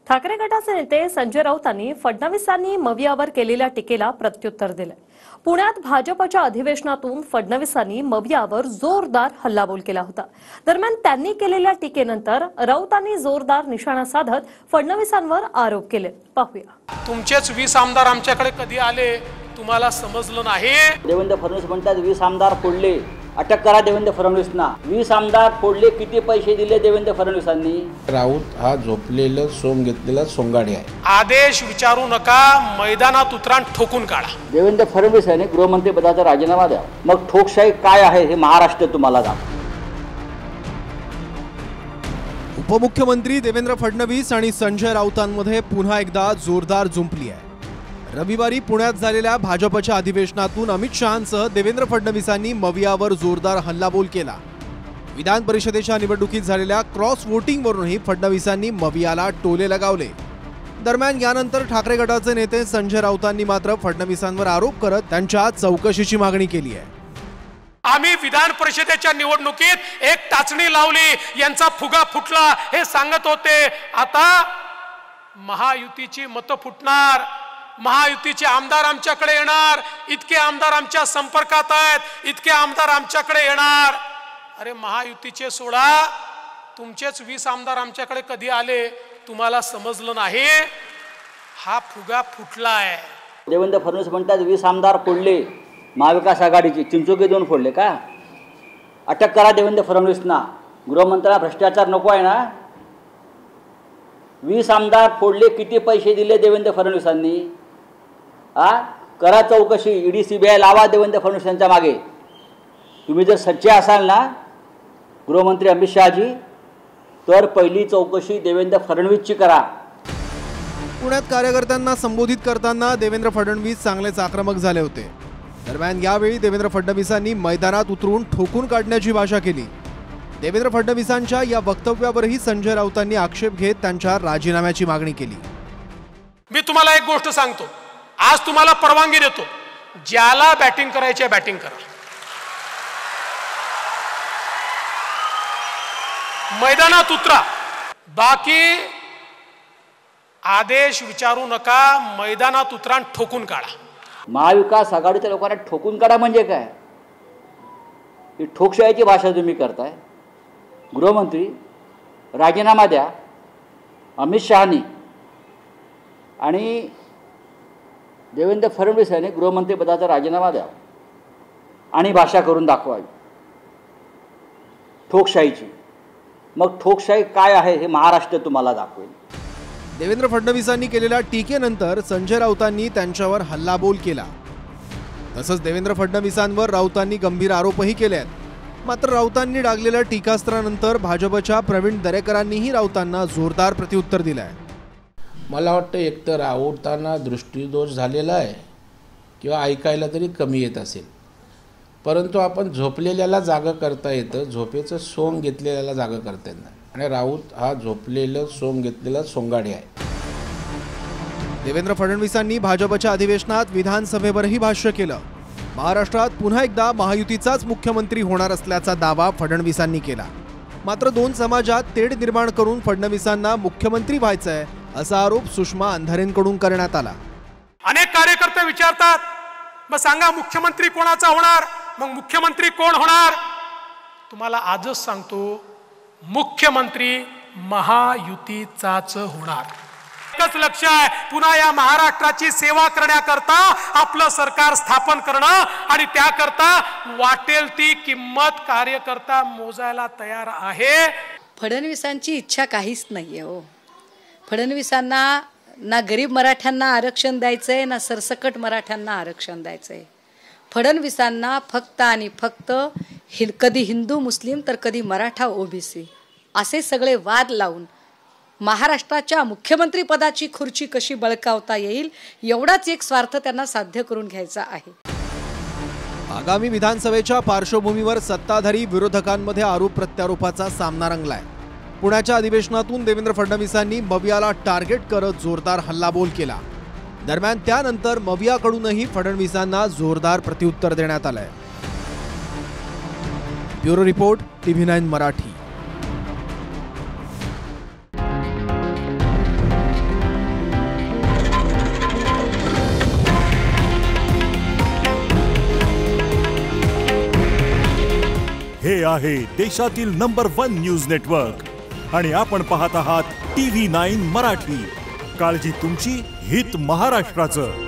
ठाकरे गटाचे नेते संजय राऊतांनी फडणवीसांनी मवियावर केलेल्या टीकेला प्रत्युत्तर दिले। पुण्यात भाजपच्या अधिवेशनातून फडणवीसांनी मवियावर जोरदार हल्लाबोल केला होता। दरम्यान त्यांनी केलेल्या टीकेनंतर राऊतांनी जोरदार निशाणा साधत फडणवीसांवर आरोप केले। पाहूया। तुमचेच 20 आमदार आमच्याकडे कधी आले तुम्हाला समजलं नाही। देवेंद्र फडणवीस म्हणतात 20 आमदार फोडले, अटक करा देवेंद्र फडणवीसना। 20 आमदार फोडले, किती पैसे दिले देवेंद्र फडणवीसांनी? राऊत हा झोपलेलं सोंग घेतलेला सोंगाडी आहे। आदेश विचारू नका, मैदानात उतरा, ठोकून काढा। देवेंद्र फडणवीस यांनी गृहमंत्री पदाचा राजीनामा द्या, मग ठोकशाही काय आहे हे महाराष्ट्र तुम्हाला दाखवेल। उपमुख्यमंत्री देवेंद्र फडणवीस आणि संजय राऊतांमध्ये पुन्हा एकदा जोरदार जुंपली आहे। रविवारी पुण्यात झालेल्या भाजपच्या अधिवेशनातून अमित शहांसह देवेंद्र फडणवीसांनी मवियावर जोरदार हल्लाबोल केला। विधान परिषदेच्या निवडणुकीत झालेल्या क्रॉस वोटिंगवरूनही फडणवीसांनी मवियाला टोले लगावले। दरम्यान यानंतर ठाकरे गटाचे नेते संजय राऊतांनी मात्र फडणवीसांवर आरोप करत त्यांच्या चौकशीची मागणी केली आहे। आम्ही विधान परिषदेच्या निवडणुकीत एक टाचणी लावली, यांचा फुगा फुटला हे सांगत होते। आता महायुतीची मतं फुटणार, महायुतीचे आमदार आमच्याकडे येणार, इतके आमदार आमच्या संपर्कात आहेत, इतके आमदार आमच्याकडे येणार। अरे महायुतीचे सोडा, तुमचेच 20 आमदार आमच्याकडे कधी आले तुम्हाला समजलं नाही। हा फुगा फुटलाय। देवेंद्र फडणवीस म्हणतात 20 आमदार फोडले, महाविकास आघाडीची चिंचोके 2 फोडले का? अटक करा देवेंद्र फडणवीसना। गृहमंत्र्यांना भ्रष्टाचार नको आहे ना? 20 आमदार फोडले, किती पैसे दिले देवेंद्र फडणवीसांनी? करा चौकशी, ईडी सीबीआय लावा देवेंद्र फडणवीसांच्या मागे। तुम्ही जर सच्चे असाल ना गृहमंत्री अमित शहाजी, तर पहिली चौकशी देवेंद्र फडणवीसची करा। पुण्यात कार्यकर्त्यांना संबोधित करताना देवेंद्र फडणवीस चांगलेच आक्रमक झाले होते। दरम्यान यावेळी देवेंद्र फडणवीसांनी मैदानात उतरून ठोकून काढण्याची भाषा केली। देवेंद्र फडणवीसांच्या या वक्तव्यावरही संजय राऊतांनी आक्षेप घेत त्यांच्या राजीनाम्याची मागणी केली। मी तुम्हाला एक गोष्ट सांगतो, आज तुम्हाला परवानगी देतो, ज्याला बॅटिंग करायची आहे बॅटिंग करा, मैदानात उतरा, बाकी आदेश विचारू नका, मैदानात उतरा, ठोकून काढा। महाविकास आघाडीच्या लोकांना ठोकून काढा म्हणजे काय? ही ठोकशाहीची भाषा तुम्ही करताय। गृहमंत्री राजीनामा द्या, अमित शहानी आणि देवेंद्र फडणवीस यांनी गृहमंत्री पदाचा राजीनामा द्या आणि भाषा करून दाखवावी ठोकशाहीची, मग ठोकशाही काय आहे हे महाराष्ट्र तुम्हाला दाखवेल। देवेंद्र फडणवीसांनी केलेल्या टीकेनंतर संजय राऊतांनी त्यांच्यावर हल्लाबोल केला। तसंच देवेंद्र फडणवीसांवर राऊतांनी गंभीर आरोपही केले आहेत। मात्र राऊतांनी डागलेल्या टीकास्त्रानंतर भाजपच्या प्रवीण दरेकरांनीही राऊतांना जोरदार प्रत्युत्तर दिलं आहे। मला वाटतं एकतर राऊतांना दृष्टिदोष झालेला आहे किंवा ऐकायला तरी कमी येत असेल, परंतु आपण झोपलेल्याला जागं करता येतं, झोपेचं सोंग घेतलेल्याला जागं करता येत नाही। आणि राऊत हा झोपलेलं सोंग घेतलेला सोंगाडी आहे। देवेंद्र फडणवीसांनी भाजपच्या अधिवेशनात विधानसभेवरही भाष्य केलं। महाराष्ट्रात पुन्हा एकदा महायुतीचाच मुख्यमंत्री होणार असल्याचा दावा फडणवीसांनी केला। मात्र 2 समाजात तेढ निर्माण करून फडणवीसांना मुख्यमंत्री व्हायचंय असा आरोप सुषमा अंधारेंकडून करण्यात आला। अनेक कार्यकर्ते विचारतात, मग सांगा मुख्यमंत्री कोणाचा होणार, मग मुख्यमंत्री कोण होणार? तुम्हाला आजच सांगतो, मुख्यमंत्री महायुतीचाच होणार। एकच लक्ष आहे, पुन्हा या महाराष्ट्राची सेवा करण्याकरता आपलं सरकार स्थापन करणं आणि त्याकरता वाटेल ती किंमत कार्यकर्ता मोजायला तयार आहे। फडणवीसांची इच्छा काहीच नाहीये हो। फडणवीसांना ना गरीब मराठ्यांना आरक्षण द्यायचंय, ना सरसकट मराठ्यांना आरक्षण द्यायचंय। फडणवीसांना फक्त आणि फक्त कधी हिंदू मुस्लिम तर कधी मराठा ओबीसी असे सगळे वाद लावून महाराष्ट्राच्या मुख्यमंत्री पदाची खुर्ची कशी बळकावता येईल एवढाच एक स्वार्थ त्यांना साध्य करून घ्यायचा आहे। आगामी विधानसभेच्या पार्श्वभूमीवर सत्ताधारी विरोधकांमध्ये आरोप प्रत्यारोपाचा सामना रंगलाय। पुण्याच्या अधिवेशनातून देवेंद्र फडणवीसांनी मवियाला टार्गेट करत जोरदार हल्लाबोल केला। दरम्यान त्यानंतर मवियाकडूनही फडणवीसांना जोरदार प्रत्युत्तर देण्यात आलंय। Bureau report TV9 Marathi. हे आहे देशातील नंबर 1 न्यूज नेटवर्क आणि आपण पाहत आहात TV9 मराठी. काळजी तुमची, हित महाराष्ट्राचं.